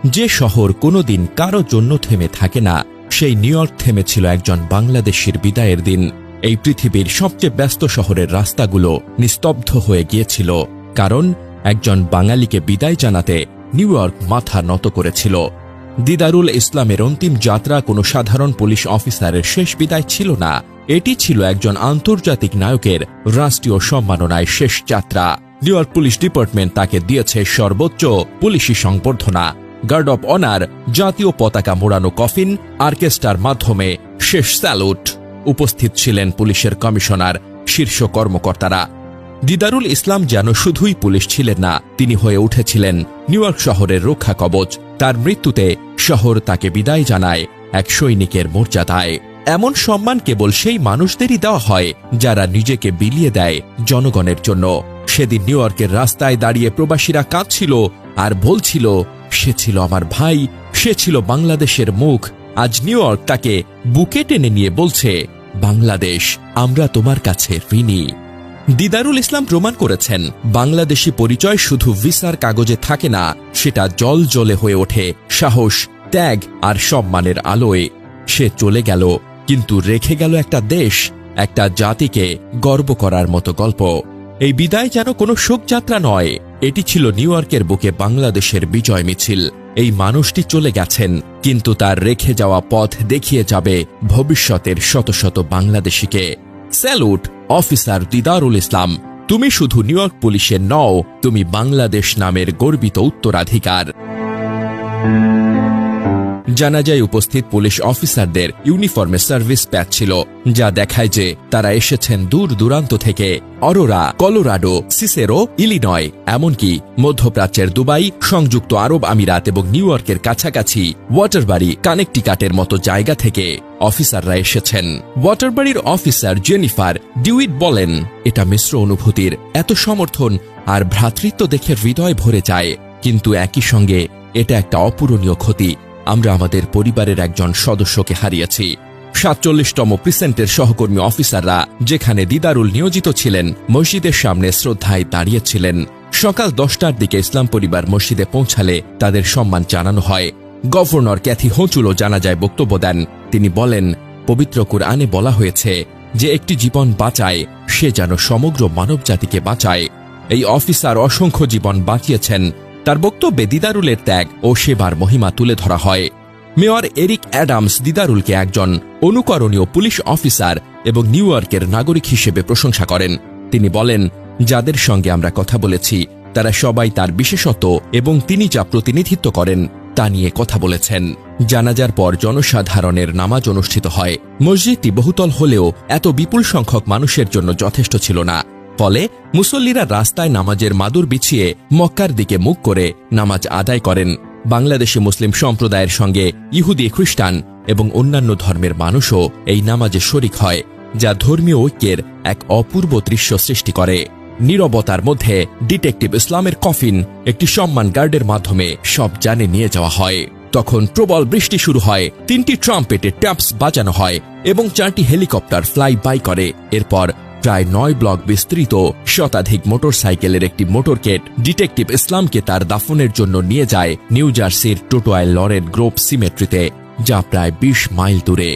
যে শহর কোনোদিন কারো জন্য থেমে থাকে না, সেই নিউ ইয়র্ক থেমেছিল একজন বাংলাদেশির বিদায়ের দিন। এই পৃথিবীর সবচেয়ে ব্যস্ত শহরের রাস্তাগুলো নিস্তব্ধ হয়ে গিয়েছিল, কারণ একজন বাঙালিকে বিদায় জানাতে নিউ ইয়র্ক মাথা নত করেছিল। দিদারুল ইসলামের অন্তিম যাত্রা কোনো সাধারণ পুলিশ অফিসারের শেষ বিদায় ছিল না, এটি ছিল একজন আন্তর্জাতিক নায়কের রাষ্ট্রীয় সম্মাননায় শেষ যাত্রা। নিউ ইয়র্ক পুলিশ ডিপার্টমেন্ট তাকে দিয়েছে সর্বোচ্চ পুলিশি সংবর্ধনা, গার্ড অব অনার, জাতীয় পতাকা মোড়ানো কফিন, অর্কেস্ট্রার মাধ্যমে শেষ স্যালুট। উপস্থিত ছিলেন পুলিশের কমিশনার, শীর্ষ কর্মকর্তারা। দিদারুল ইসলাম যেন শুধুই পুলিশ ছিলেন না, তিনি হয়ে উঠেছিলেন নিউ ইয়র্ক শহরের রক্ষা কবচ। তার মৃত্যুতে শহর তাকে বিদায় জানায় এক সৈনিকের মর্যাদায়। এমন সম্মান কেবল সেই মানুষদেরই দেওয়া হয় যারা নিজেকে বিলিয়ে দেয় জনগণের জন্য। সেদিন নিউ ইয়র্কের রাস্তায় দাঁড়িয়ে প্রবাসীরা কাঁদছিল আর বলছিল, সে ছিল আমার ভাই, সে ছিল বাংলাদেশের মুখ। আজ নিউ ইয়র্ক তাকে বুকে টেনে নিয়ে বলছে, বাংলাদেশ, আমরা তোমার কাছে ঋণী। দিদারুল ইসলাম প্রমাণ করেছেন, বাংলাদেশি পরিচয় শুধু ভিসার কাগজে থাকে না, সেটা জলজলে হয়ে ওঠে সাহস, ত্যাগ আর সম্মানের আলোয়। সে চলে গেল, কিন্তু রেখে গেল একটা দেশ, একটা জাতিকে গর্ব করার মতো গল্প। এই বিদায় যেন কোনো শোকযাত্রা নয়, এটি ছিল নিউ ইয়র্কের বুকে বাংলাদেশের বিজয় মিছিল। এই মানুষটি চলে গেছেন, কিন্তু তার রেখে যাওয়া পথ দেখিয়ে যাবে ভবিষ্যতের শত শত বাংলাদেশিকে। স্যালুট অফিসার দিদারুল ইসলাম, তুমি শুধু নিউ ইয়র্ক পুলিশের নও, তুমি বাংলাদেশ নামের গর্বিত উত্তরাধিকার। জানাজায় উপস্থিত পুলিশ অফিসারদের ইউনিফর্মে সার্ভিস প্যাচ ছিল, যা দেখায় যে তারা এসেছেন দূর দূরান্ত থেকে। অরোরা, কলোরাডো, সিসেরো, ইলিনয়, এমনকি মধ্যপ্রাচ্যের দুবাই, সংযুক্ত আরব আমিরাত এবং নিউ ইয়র্কের কাছাকাছি ওয়াটারবারি, কানেকটিকাটের মতো জায়গা থেকে অফিসাররা এসেছেন। ওয়াটারবারির অফিসার জেনিফার ডিউইট বলেন, এটা মিশ্র অনুভূতির, এত সমর্থন আর ভ্রাতৃত্ব দেখে হৃদয় ভরে যায়, কিন্তু একই সঙ্গে এটা একটা অপূরণীয় ক্ষতি। আমরা আমাদের পরিবারের একজন সদস্যকে হারিয়েছি। ৪৭তম প্রিসেন্টের সহকর্মী অফিসাররা যেখানে দিদারুল নিয়োজিত ছিলেন, মসজিদের সামনে শ্রদ্ধায় দাঁড়িয়েছিলেন। সকাল ১০টার দিকে ইসলাম পরিবার মসজিদে পৌঁছালে তাদের সম্মান জানানো হয়। গভর্নর ক্যাথি হোঁচুলো জানাজায় বক্তব্য দেন। তিনি বলেন, পবিত্র কুরআনে বলা হয়েছে যে একটি জীবন বাঁচায় সে যেন সমগ্র মানবজাতিকে বাঁচায়। এই অফিসার অসংখ্য জীবন বাঁচিয়েছেন। তার বক্তব্যে দিদারুলের ত্যাগ ও সেবার মহিমা তুলে ধরা হয়। মেয়র এরিক অ্যাডামস দিদারুলকে একজন অনুকরণীয় পুলিশ অফিসার এবং নিউ ইয়র্কের নাগরিক হিসেবে প্রশংসা করেন। তিনি বলেন, যাদের সঙ্গে আমরা কথা বলেছি তারা সবাই তার বিশেষত্ব এবং তিনি যা প্রতিনিধিত্ব করেন তা নিয়ে কথা বলেছেন। জানাজার পর জনসাধারণের নামাজ অনুষ্ঠিত হয়। মসজিদটি বহুতল হলেও এত বিপুল সংখ্যক মানুষের জন্য যথেষ্ট ছিল না, ফলে মুসল্লিরা রাস্তায় নামাজের মাদুর বিছিয়ে মক্কার দিকে মুখ করে নামাজ আদায় করেন। বাংলাদেশি মুসলিম সম্প্রদায়ের সঙ্গে ইহুদি, খ্রিস্টান এবং অন্যান্য ধর্মের মানুষও এই নামাজে শরিক হয়, যা ধর্মীয় ঐক্যের এক অপূর্ব দৃশ্য সৃষ্টি করে। নীরবতার মধ্যে ডিটেকটিভ ইসলামের কফিন একটি সম্মান গার্ডের মাধ্যমে সব জানে নিয়ে যাওয়া হয়। তখন প্রবল বৃষ্টি শুরু হয়, ৩টি ট্রাম্পেটে ট্যাপস বাজানো হয় এবং ৪টি হেলিকপ্টার ফ্লাই বাই করে। এরপর প্রায় ৯ ব্লক বিস্তৃত শতাধিক মোটরসাইকেলের একটি মোটরকেট ডিটেকটিভ ইসলামকে তার দাফনের জন্য নিয়ে যায় নিউ জার্সির টোটোয়াইল লরেন গ্রোভ সিমেট্রিতে, যা প্রায় ২০ মাইল দূরে।